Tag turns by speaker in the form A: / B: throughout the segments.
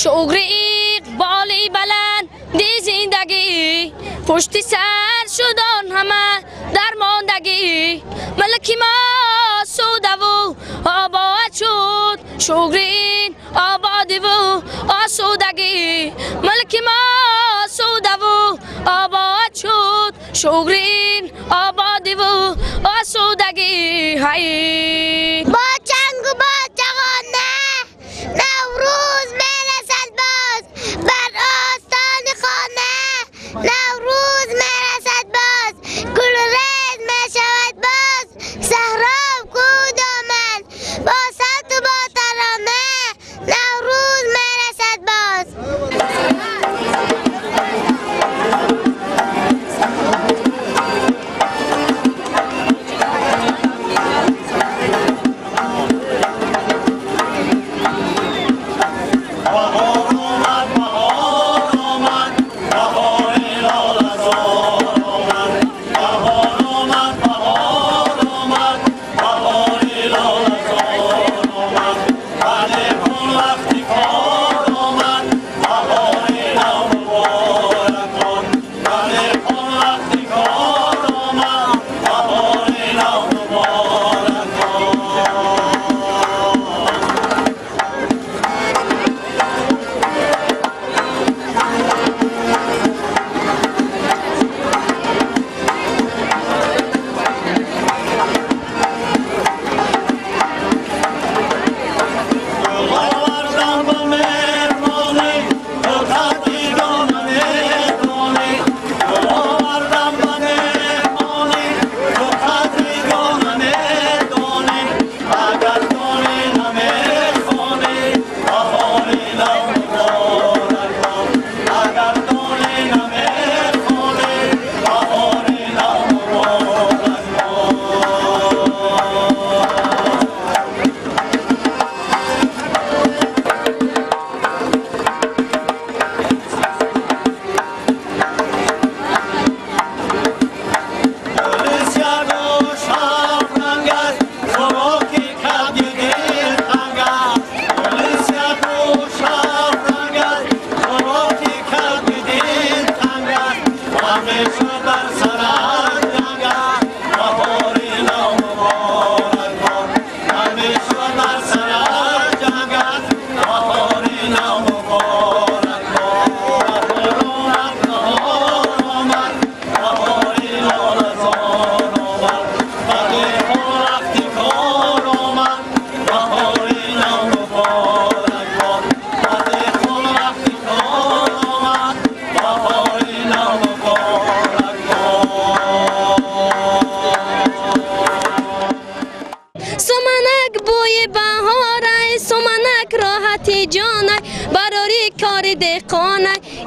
A: شغل اقبالی بلند دی زندگی پشت سر شدن همه درماندگی ملکی ما سوده و آباد شد شغل این آبادی و آسودگی ملکی ما سوده و آباد شد شغل این آبادی و آسودگی های
B: با چنگ و با چغانه نوروز میرسد باز بر آستان خانه نوروز میرسد باز گل ریز میشود باز صحرا و کوه دامن با صوت و با ترانه نوروز میرسد باز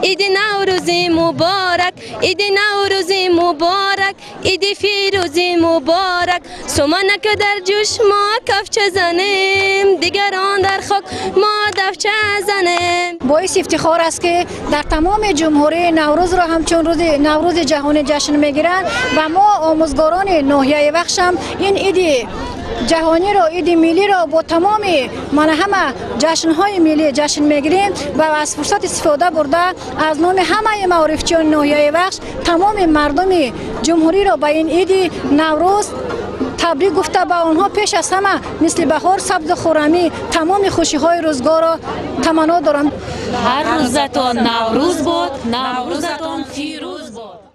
A: عید نوروز مبارک عید نوروز مبارک عید فیروز مبارک سمنک در جوش ما کفچه زنیم دیگران در خاک ما دفچه زنیم.
C: باعث افتخار است که در تمام جمهوری نوروز را همچون روز نوروز جهانی جشن میگیرند و ما آموزگاران ناحیه بخش هم این عید جهانی را عید ملی را با تمام همه جشن‌های ملی جشن میگیریم و از فرصت استفاده برده از نام همه معارفچیان ناحیه بخش تمام مردم جمهوری را به این عید نوروز تبریک گفته به آنها پیش از همه مثل بهار سبز خرمی تمام خوشی‌های روزگار را تمنا دارم.
D: هر روزتان نوروز بود، نوروزتان فیروز بود.